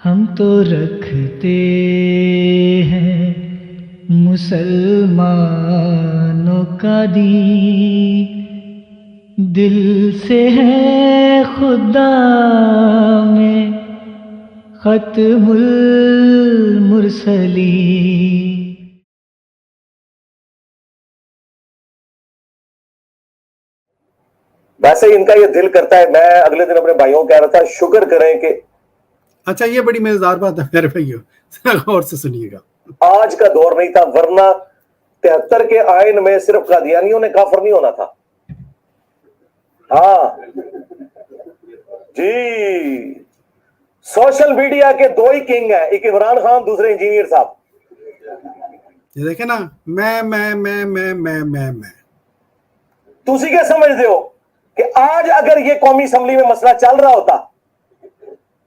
ہم تو رکھتے ہیں مسلمانوں کا دین، دل سے ہے خدا میں ختم المرسلین۔ ویسے ہی ان کا یہ دل کرتا ہے، میں اگلے دن اپنے بھائیوں کو کہہ رہا تھا شکر کریں کہ اچھا یہ بڑی مزیدار بات ہے میرے بھائیو، غور سے سنیے گا، آج کا دور نہیں تھا، ورنہ 73 کے آئین میں صرف قادیانیوں نے کافر نہیں ہونا تھا۔ ہاں جی، سوشل میڈیا کے دو ہی کنگ ہیں، ایک عمران خان، دوسرے انجینئر صاحب۔ یہ دیکھیں نا، میں تسی کیا سمجھتے ہو کہ آج اگر یہ قومی اسمبلی میں مسئلہ چل رہا ہوتا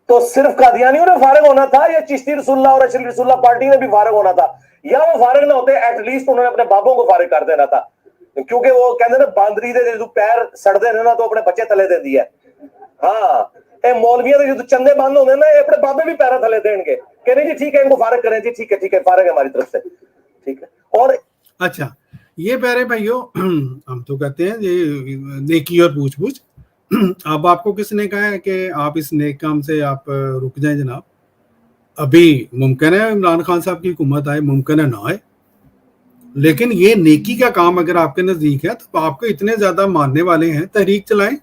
تو صرف قادیانیوں نے فارغ ہونا تھا، یا چشتی رسول اللہ اور اشری رسول اللہ پارٹی نے بھی فارغ ہونا تھا؟ یا وہ فارغ نہ ہوتے، ایٹ لیسٹ انہوں نے اپنے بابوں کو فارغ کر دینا تھا، کیونکہ وہ کہتے ہیں نا باندری دے جو پیر سڑ دے نا تو اپنے بچے تلے دے دی ہے۔ ہاں اے مولویوں دے جو چندے بند ہوتے ہیں نا، اپنے بابے بھی پیرا تلے دیں گے کہ نہیں جی ٹھیک ہے ان کو فارغ کریں، جی ٹھیک ہے فارغ ہے ہماری طرف سے، ٹھیک ہے۔ اور اچھا یہ پیارے بھائیو، ہم تو کہتے ہیں یہ نیکی اور پوچھ پوچھ، اب آپ کو کس نے کہا ہے کہ آپ اس نیک کام سے آپ رک جائیں جناب؟ ابھی ممکن ہے عمران خان صاحب کی حکومت آئے، ممکن ہے نہ آئے، لیکن یہ نیکی کا کام اگر آپ کے نزدیک ہے تو آپ کو اتنے زیادہ ماننے والے ہیں، تحریک چلائیں،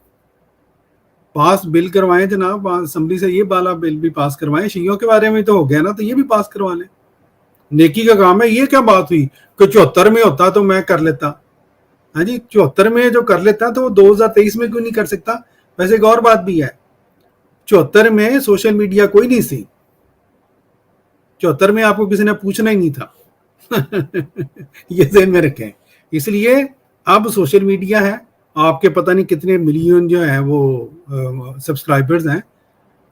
پاس بل کروائیں جناب، اسمبلی سے یہ بالا بل بھی پاس کروائیں، شیعوں کے بارے میں تو ہو گیا نا، تو یہ بھی پاس کروا لیں، نیکی کا کام ہے۔ یہ کیا بات ہوئی کہ 74 میں ہوتا تو میں کر لیتا؟ ہاں جی، 74 میں جو کر لیتا تو وہ 2023 میں کیوں نہیں کر سکتا؟ ویسے ایک اور بات بھی ہے، 74 میں سوشل میڈیا کوئی نہیں سی، 74 میں آپ کو کسی نے پوچھنا ہی نہیں تھا یہ ذہن میں رکھیں۔ اس لیے اب سوشل میڈیا ہے، آپ کے پتہ نہیں کتنے ملین جو ہیں وہ سبسکرائبرز ہیں،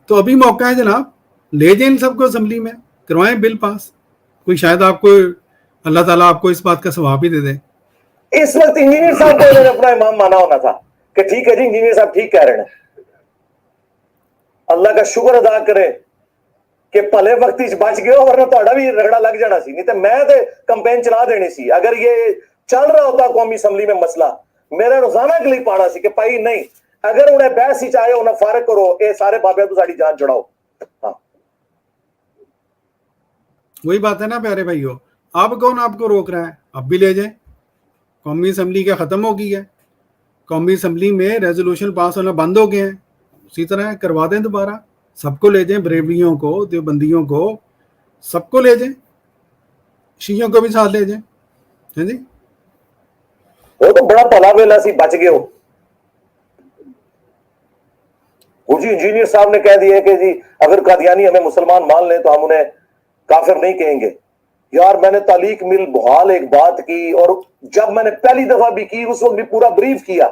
تو ابھی موقع ہے جناب، لے جائیں سب کو اسمبلی میں، کروائیں بل پاس، کوئی شاید آپ کو اللہ تعالیٰ آپ کو اس بات کا ثواب ہی دے دے۔ اس وقت انجینئر صاحب کو انہوں نے اپنا امام مانا ہونا تھا کہ ٹھیک ہے جی انجینئر صاحب ٹھیک کہہ رہے ہیں، اللہ کا شکر ادا کرے کہ پلے وقت بچ گئے ہو، ورنہ تہاڈا بھی رگڑا لگ جانا سی، نہیں تو میں تے کمپین چلا دینی سی۔ اگر یہ چل رہا ہوتا قومی اسمبلی میں مسئلہ، میرا روزانہ کلپ آنا سی کہ پائی نہیں، اگر انہیں بحث ہی چاہے انہیں فارغ کرو، اے سارے بابے تو ساڑی جان چڑھاؤ۔ ہاں وہی بات ہے نا پیارے بھائیو، اب کون آپ کو روک رہا ہے؟ اب بھی لے جائیں، قومی اسمبلی کا ختم ہو گئی ہے، قومی اسمبلی میں ریزولوشن پاس ہونا بند ہو گئے ہیں، اسی طرح کروا دیں دوبارہ، سب کو لے جائیں، بریویوں کو، دیوبندیوں کو، سب کو لے جائیں، شیعوں کو بھی ساتھ لے جائیں، ہے جی۔ وہ تو بڑا پلا ویلا سی، بچ گئے ہو جی۔ انجینئر صاحب نے کہہ دیا کہ جی اگر قادیانی ہمیں مسلمان مان لیں تو ہم انہیں کافر نہیں کہیں گے۔ یار میں نے تعلیق مل بحال ایک بات کی، اور جب میں نے پہلی دفعہ بھی کی اس وقت بھی پورا بریف کیا۔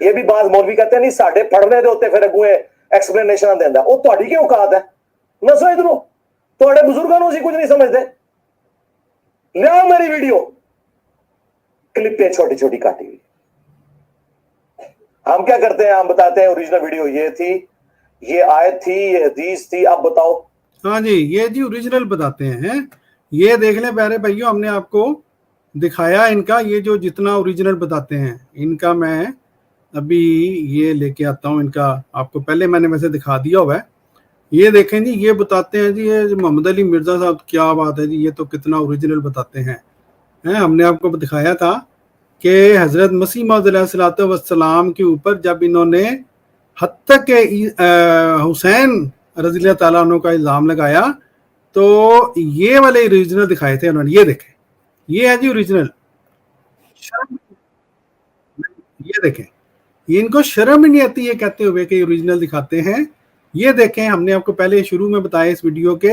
یہ بھی بعض مولوی کہتے ہیں نہیں ساڈے پڑھنے دے ہوتے پھر اگویں ایکسپلینیشن دیندا، وہ تہاڈی کی اوقات ہے؟ نسو ادھروں، تہاڈے بزرگاں نوں اسی کچھ نہیں سمجھتے۔ لیاؤ میری ویڈیو کلپیں چھوٹی چھوٹی کاٹی ہوئی، ہم کیا کرتے ہیں، ہم بتاتے ہیں اوریجنل ویڈیو یہ تھی، یہ آیت تھی، یہ حدیث تھی، اب بتاؤ۔ ہاں جی، یہ جی اوریجنل بتاتے ہیں، یہ دیکھ لیں پیارے بھائیو، ہم نے آپ کو دکھایا ان کا، یہ جو جتنا اوریجنل بتاتے ہیں ان کا، میں ابھی یہ لے کے آتا ہوں ان کا، آپ کو پہلے میں نے ویسے دکھا دیا ہوا ہے، یہ دیکھیں جی، یہ بتاتے ہیں جی، یہ محمد علی مرزا صاحب، کیا بات ہے جی، یہ تو کتنا اوریجنل بتاتے ہیں۔ ہم نے آپ کو دکھایا تھا کہ حضرت مسیح موعود علیہ الصلوۃ والسلام کے اوپر جب انہوں نے حتیٰ کہ حسین رضی اللہ تعالیٰ عنہ کا الزام لگایا تو یہ والے اوریجنل دکھائے تھے انہوں نے، یہ دیکھیں، یہ ہے جی اوریجنل، یہ دیکھیں، یہ ان کو شرم ہی نہیں آتی یہ کہتے ہوئے کہ اوریجنل دکھاتے ہیں۔ یہ دیکھیں، ہم نے آپ کو پہلے شروع میں بتایا اس ویڈیو کے،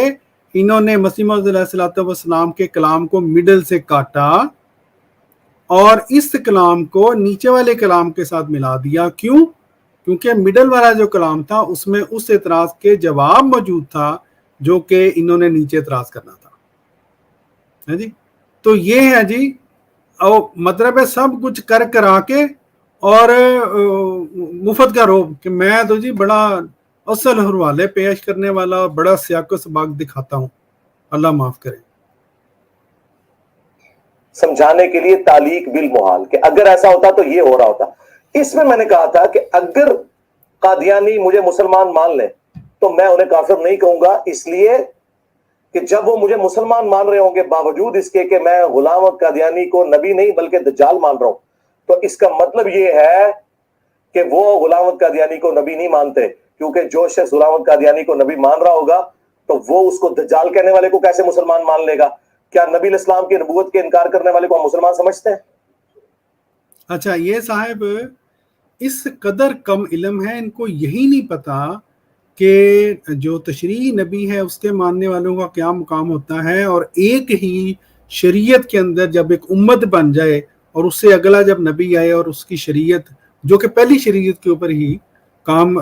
انہوں نے مسیح موعود علیہ السلام کے کلام کو مڈل سے کاٹا اور اس کلام کو نیچے والے کلام کے ساتھ ملا دیا۔ کیوں؟ کیونکہ مڈل والا جو کلام تھا اس میں اس اعتراض کے جواب موجود تھا جو کہ انہوں نے نیچے اعتراض کرنا تھا، جی۔ تو یہ ہے جی، مطلب ہے سب کچھ کرا کے اور مفت کا روب کہ میں تو جی بڑا، اصل حوالے پیش کرنے والا اور بڑا سیاق و سباق دکھاتا ہوں، اللہ معاف کرے۔ سمجھانے کے لیے تعلیق بالمحال کہ اگر ایسا ہوتا تو یہ ہو رہا ہوتا۔ اس میں نے کہا تھا کہ اگر قادیانی مجھے مسلمان مان لیں تو میں انہیں کافر نہیں کہوں گا، اس لیے کہ جب وہ مجھے مسلمان مان رہے ہوں گے باوجود اس کے کہ میں غلام احمد قادیانی کو نبی نہیں بلکہ دجال مان رہا ہوں، تو اس کا مطلب یہ ہے کہ وہ غلام احمد قادیانی کو نبی نہیں مانتے، کیونکہ جو شخص غلام احمد قادیانی کو نبی مان رہا ہوگا تو وہ اس کو دجال کہنے والے کو کیسے مسلمان مان لے گا؟ کیا نبی الاسلام کی نبوت کے انکار کرنے والے کو ہم مسلمان سمجھتے ہیں؟ اچھا، یہ صاحب اس قدر کم علم ہے، ان کو یہی نہیں پتا کہ جو تشریعی نبی ہے اس کے ماننے والوں کا کیا مقام ہوتا ہے، اور ایک ہی شریعت کے اندر جب ایک امت بن جائے اور اس سے اگلا جب نبی آئے اور اس کی شریعت جو کہ پہلی شریعت کے اوپر ہی کام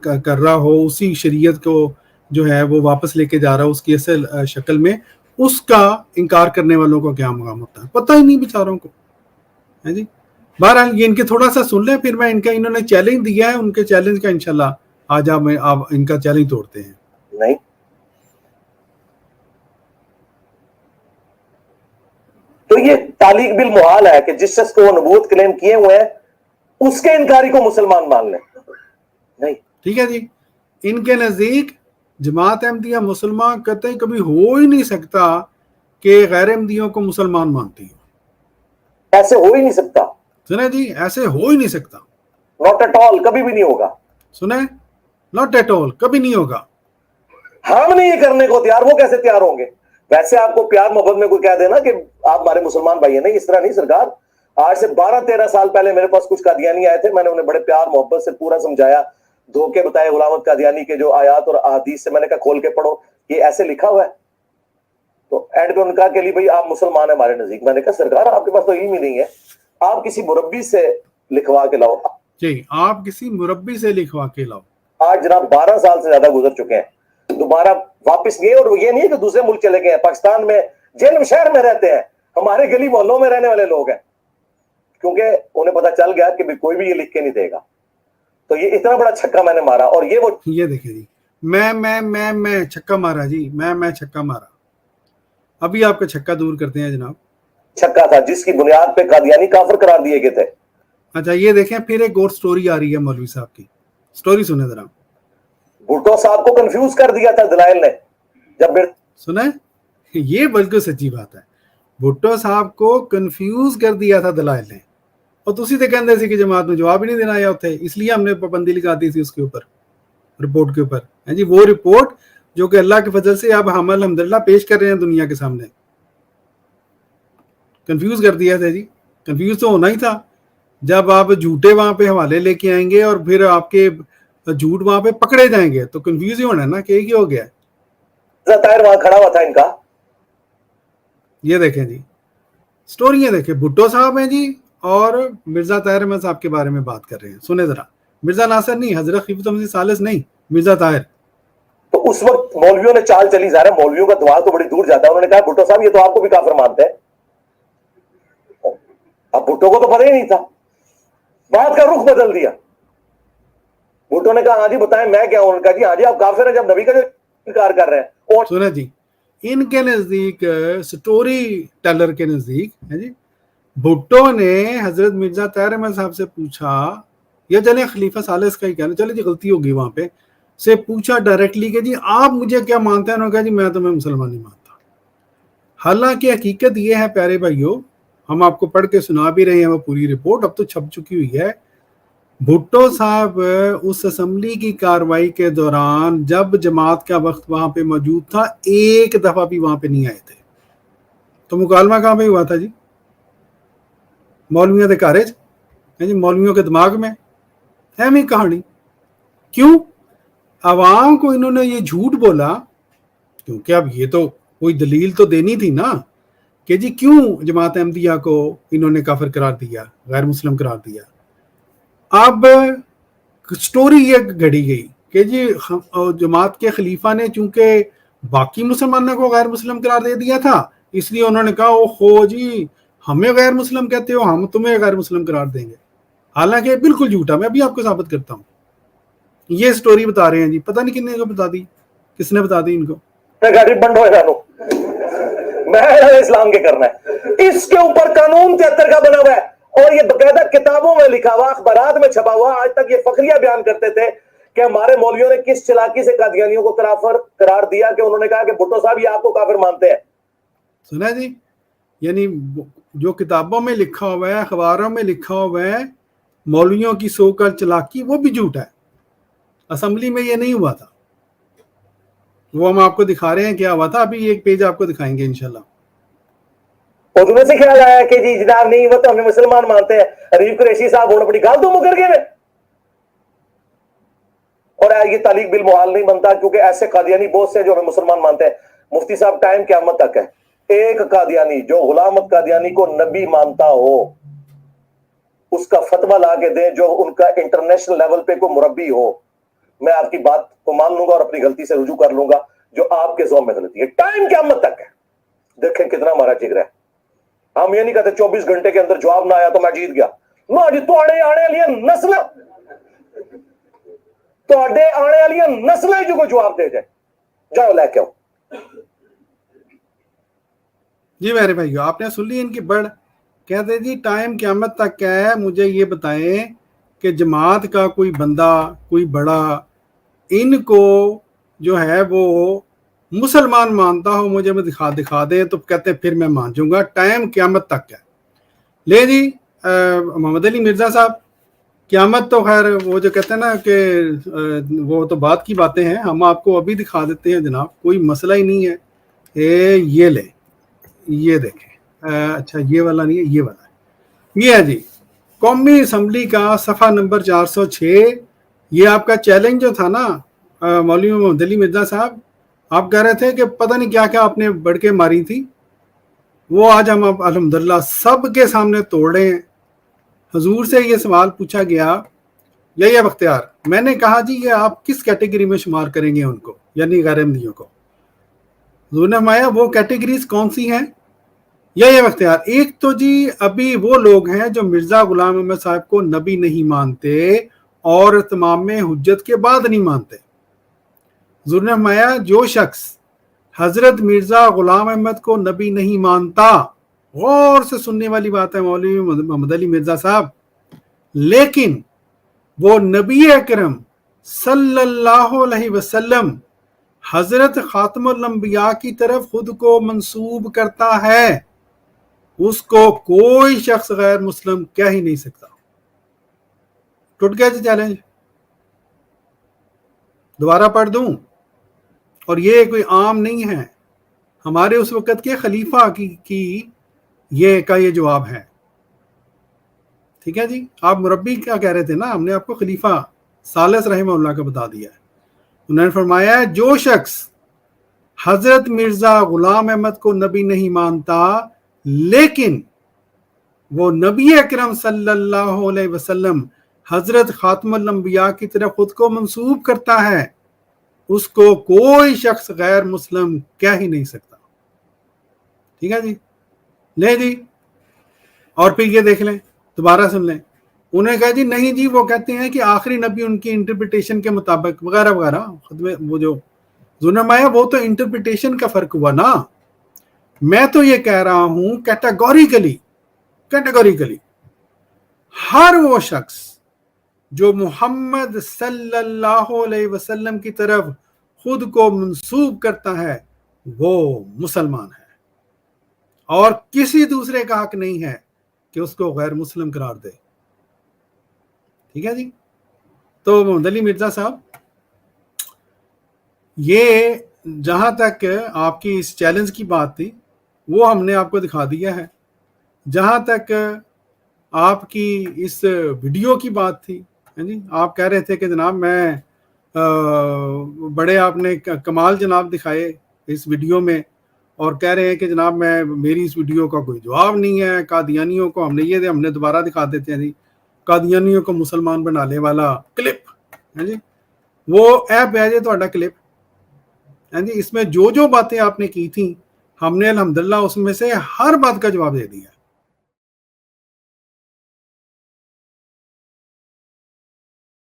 کر رہا ہو، اسی شریعت کو جو ہے وہ واپس لے کے جا رہا ہو اس کی اصل شکل میں، اس کا انکار کرنے والوں کا کیا مقام ہوتا ہے، پتہ ہی نہیں بیچاروں کو ہے جی۔ بہرحال یہ ان کے تھوڑا سا سن لیں، پھر میں انہوں نے چیلنج دیا ہے، ان کے چیلنج کا انشاءاللہ آج آپ ان کا چیلنج توڑتے ہیں۔ نہیں، تو یہ تعلیق بالمحال ہے کہ جس شخص کو وہ نبوت کلیم کیے ہوئے ہیں اس کے انکاری کو مسلمان مان لیں۔ نہیں، ٹھیک ہے جی۔ ان کے نزدیک جماعت احمدیہ مسلمان کہتے ہیں کبھی ہو ہی نہیں سکتا کہ غیر احمدیوں کو مسلمان مانتی ہو، ایسے ہو ہی نہیں سکتا، سنیں جی، ایسے ہو ہی نہیں سکتا، ناٹ ایٹ آل، کبھی بھی نہیں ہوگا، سنیں، ناٹ ایٹ آل، کبھی نہیں ہوگا۔ ہم نہیں یہ کرنے کو تیار، وہ کیسے تیار ہوں گے؟ ویسے آپ کو پیار محبت میں کوئی کہہ دے نا کہ آپ ہمارے مسلمان بھائی ہیں، نہیں، اس طرح نہیں سرکار۔ آج سے 12-13 سال پہلے میرے پاس کچھ قادیانی آئے تھے، میں نے انہیں بڑے پیار محبت سے پورا سمجھایا، دھوکے بتائے غلام احمد قادیانی کے جو آیات اور احادیث سے، میں نے کہا کھول کے پڑھو یہ ایسے لکھا ہوا ہے، تو اینڈ پہ ان کا کہ لی بھائی آپ مسلمان ہیں ہمارے نزدیک۔ میں نے کہا سرکار آپ کے پاس تو علم ہی نہیں ہے، آپ کسی مربی سے لکھوا کے لاؤ، جی آپ کسی مربی سے لکھوا کے لاؤ۔ آج جناب 12 سال سے زیادہ گزر چکے ہیں، دوبارہ واپس گئے، اور یہ نہیں کہ دوسرے ملک چلے گئے ہیں، پاکستان میں جیل شہر میں رہتے ہیں، ہمارے گلی محلوں میں رہنے والے لوگ ہیں، کیونکہ انہیں پتا چل گیا کہ کوئی بھی یہ لکھ کے نہیں دے گا۔ تو یہ اتنا بڑا چھکا میں نے مارا، اور یہ دیکھیں جی، میں چھکا مارا جی، میں چھکا مارا۔ ابھی آپ کا چھکا دور کرتے ہیں جناب۔ چھکا تھا جس کی بنیاد پہ قادیانی کافر قرار دیے گئے تھے۔ اچھا یہ دیکھیں، پھر ایک اور سٹوری آ رہی ہے مولوی صاحب کی، سٹوری سنیں ذرا۔ بھٹو صاحب کو کنفیوز کر دیا تھا دلائل نے، جب سنیں، یہ بالکل سچی بات ہے، بھٹو صاحب کو کنفیوز کر دیا تھا دلائل نے، اور تسی تے کہندے سی کہ جماعت میں جواب ہی نہیں دینا آیا اتنے، اس لیے ہم نے پابندی لگا دی تھی اس کے اوپر، رپورٹ کے اوپر ہے جی، وہ رپورٹ جو کہ اللہ کے فضل سے اب ہم الحمدللہ پیش کر رہے ہیں دنیا کے سامنے۔ کنفیوز کر دیا تھا جی، کنفیوز تو ہونا ہی تھا، جب آپ جھوٹے وہاں پہ حوالے لے کے آئیں گے اور پھر آپ کے جھوٹ وہاں پہ پکڑے جائیں گے تو کنفیوز ہی ہونا ہے نا کہ ایک ہی ہو گیا ہے۔ طاہر وہاں کھڑا ہوا تھا ان کا، یہ دیکھیں جی سٹوریاں دیکھیں، بھٹو صاحب ہیں جی اور مرزا طاہر احمد صاحب کے بارے میں بات کر رہے ہیں، سنیں ذرا۔ مرزا ناصر نہیں، حضرت خلیفۃ المسیح ثالث نہیں، مرزا طاہر۔ تو اس وقت مولویوں نے چال چلی، ظاہر ہے مولویوں کا دعا تو بڑی دور جاتا ہے، انہوں نے کہا بھٹو صاحب یہ تو آپ کو بھی کافر مانتے ہیں۔ اب بھٹو کو تو پتہ ہی نہیں تھا، بات کا رخ بدل دیا۔ بھٹو نے کہا ہاں جی بتائیں میں کیا ہوں، انہوں نے کہا جی ہاں جی آپ کافر ہیں جب نبی کا جو انکار کر رہے ہیں۔ اور سنیں جی، ان کے نزدیک سٹوری ٹیلر کے نزدیک ہے جی، بھٹو نے حضرت مرزا طاہر احمد صاحب سے پوچھا، یا چلیں خلیفہ ثالث کا ہی کہنا، چلیں جی غلطی ہوگی وہاں پہ، سے پوچھا ڈائریکٹلی کہ جی آپ مجھے کیا مانتے ہیں، انہوں نے کہا جی میں تمہیں مسلمان نہیں مانتا۔ حالانکہ حقیقت یہ ہے پیارے بھائیوں، ہم آپ کو پڑھ کے سنا بھی رہے ہیں، وہ پوری رپورٹ اب تو چھپ چکی ہوئی ہے۔ بھٹو صاحب اس اسمبلی کی کاروائی کے دوران جب جماعت کا وقت وہاں پہ موجود تھا، ایک دفعہ بھی وہاں پہ نہیں آئے تھے، تو مکالمہ کہاں پہ ہوا تھا جی؟ مولویوں کے کارج جی، مولویوں کے دماغ میں اہم ہی کہانی۔ کیوں؟ عوام کو انہوں نے یہ جھوٹ بولا، کیونکہ اب یہ تو کوئی دلیل تو دینی تھی نا کہ جی کیوں جماعت احمدیہ کو انہوں نے کافر قرار دیا، غیر مسلم قرار دیا۔ اب سٹوری یہ گھڑی گئی کہ جی جماعت کے خلیفہ نے چونکہ باقی مسلمانوں کو غیر مسلم قرار دے دیا تھا، اس لیے انہوں نے کہا او خو جی ہمیں غیر مسلم کہتے ہو، ہم تمہیں غیر مسلم قرار دیں گے۔ حالانکہ بالکل جھوٹا، میں ابھی آپ کو ثابت کرتا ہوں۔ یہ سٹوری بتا رہے ہیں جی, پتہ نہیں کتنے کو بتا دی, کس نے بتا دی ان کو. بنڈ ہو میں اسلام کے کرنا ہے. اس کے اوپر قانون 73 کا بنا ہوا ہے, اور یہ باقاعدہ کتابوں میں لکھا ہوا, اخبارات میں چھپا ہوا. آج تک یہ فخریہ بیان کرتے تھے کہ ہمارے مولویوں نے کس چلاکی سے قادیانیوں کو کافر قرار دیا کہ انہوں نے کہا کہ بھٹو صاحب یہ آپ کو کافر مانتے ہیں. سنا جی, یعنی جو کتابوں میں لکھا ہوا ہے, اخباروں میں لکھا ہوا ہے مولویوں کی سو کر چلاکی, وہ بھی جھوٹ ہے. اسمبلی میں یہ نہیں ہوا تھا, وہ ہم آپ کو دکھا رہے ہیں کیا ہوا تھا. ابھی ایک پیج آپ کو دکھائیں گے انشاءاللہ. اور تمہیں سے خیال آیا کہ جی جناب نہیں وہ تو ہمیں مسلمان مانتے ہیں, ریف قریشی صاحب ہونا پڑی گال تو مکر گئے. اور یہ تعلیق بالمحال نہیں بنتا, کیونکہ ایسے قادیانی بہت سے جو ہمیں مسلمان مانتے ہیں. مفتی صاحب ٹائم قیامت تک ہے, ایک قادیانی جو غلام احمد قادیانی کو نبی مانتا ہو اس کا فتویٰ لا کے دیں, جو ان کا انٹرنیشنل لیول پہ کوئی مربی ہو. میں آپ کی بات کو مان لوں گا اور اپنی غلطی سے رجوع کر لوں گا جو آپ کے ذوق میں غلطی ہے. ٹائم قیامت تک ہے. دیکھیں کتنا ہمارا جگر ہے. ہم یہ نہیں کہتے 24 گھنٹے کے اندر جواب نہ آیا تو میں جیت گیا. نہ جی, تو آنے والی نسل جو کو جواب دے جائے, جاؤ لے کے آؤ. جی میرے بھائیو, آپ نے سن لی ان کی بڑھ. کہتے جی ٹائم قیامت تک کیا ہے, مجھے یہ بتائیں کہ جماعت کا کوئی بندہ کوئی بڑا ان کو جو ہے وہ مسلمان مانتا ہو, مجھے میں دکھا دے تو کہتے ہیں پھر میں مان جاؤں گا. ٹائم قیامت تک ہے. لے جی محمد علی مرزا صاحب, قیامت تو خیر وہ جو کہتے ہیں نا کہ وہ تو بات کی باتیں ہیں, ہم آپ کو ابھی دکھا دیتے ہیں جناب, کوئی مسئلہ ہی نہیں ہے. یہ لیں, یہ دیکھیں. اچھا یہ والا نہیں ہے, یہ والا ہے. یہ ہے جی قومی اسمبلی کا صفحہ نمبر 406. یہ آپ کا چیلنج جو تھا نا مولوی محمد علی مرزا صاحب, آپ کہہ رہے تھے کہ پتہ نہیں کیا کیا آپ نے بڑھ کے ماری تھی, وہ آج ہم الحمدللہ سب کے سامنے توڑ رہے ہیں. حضور سے یہ سوال پوچھا گیا, یا بختیار, میں نے کہا جی یہ آپ کس کیٹیگری میں شمار کریں گے ان کو, یعنی غیر احمدیوں کو. حضور نے فرمایا وہ کیٹیگریز کون سی ہیں؟ یا بختیار, ایک تو جی ابھی وہ لوگ ہیں جو مرزا غلام احمد صاحب کو نبی نہیں مانتے اور اتمام حجت کے بعد نہیں مانتے. حضور نے فرمایا جو شخص حضرت مرزا غلام احمد کو نبی نہیں مانتا, غور سے سننے والی بات ہے مولوی محمد علی مرزا صاحب, لیکن وہ نبی اکرم صلی اللہ علیہ وسلم حضرت خاتم الانبیاء کی طرف خود کو منسوب کرتا ہے, اس کو کوئی شخص غیر مسلم کہہ ہی نہیں سکتا. ٹوٹ گیا جی چیلنج. دوبارہ پڑھ دوں, اور یہ کوئی عام نہیں ہے, ہمارے اس وقت کے خلیفہ کی یہ جواب ہے. ٹھیک ہے جی, آپ مربی کیا کہہ رہے تھے نا, ہم نے آپ کو خلیفہ ثالث رحمہ اللہ کا بتا دیا ہے. انہوں نے فرمایا جو شخص حضرت مرزا غلام احمد کو نبی نہیں مانتا لیکن وہ نبی اکرم صلی اللہ علیہ وسلم حضرت خاتم الانبیاء کی طرف خود کو منسوب کرتا ہے, اس کو کوئی شخص غیر مسلم کہہ ہی نہیں سکتا. ٹھیک ہے جی, لے جی, اور پھر یہ دیکھ لیں, دوبارہ سن لیں. انہوں نے کہا جی نہیں جی, وہ کہتے ہیں کہ آخری نبی ان کی انٹرپریٹیشن کے مطابق وغیرہ وغیرہ. وہ جو ظلمایا وہ تو انٹرپریٹیشن کا فرق ہوا نا. میں تو یہ کہہ رہا ہوں کیٹیگوریکلی ہر وہ شخص جو محمد صلی اللہ علیہ وسلم کی طرف خود کو منسوب کرتا ہے وہ مسلمان ہے, اور کسی دوسرے کا حق نہیں ہے کہ اس کو غیر مسلم قرار دے. ٹھیک ہے جی. تو محمد علی مرزا صاحب, یہ جہاں تک آپ کی اس چیلنج کی بات تھی وہ ہم نے آپ کو دکھا دیا ہے. جہاں تک آپ کی اس ویڈیو کی بات تھی جی, آپ کہہ رہے تھے کہ جناب میں بڑے آپ نے کمال جناب دکھائے اس ویڈیو میں, اور کہہ رہے ہیں کہ جناب میری اس ویڈیو کا کوئی جواب نہیں ہے. قادیانیوں کو ہم نے دوبارہ دکھا دیتے ہیں جی, قادیانیوں کو مسلمان بنانے والا کلپ ہے جی, وہ ایپ ہے جی تہاڈا کلپ ہے جی. اس میں جو باتیں آپ نے کی تھیں ہم نے الحمدللہ اس میں سے ہر بات کا جواب دے دیا.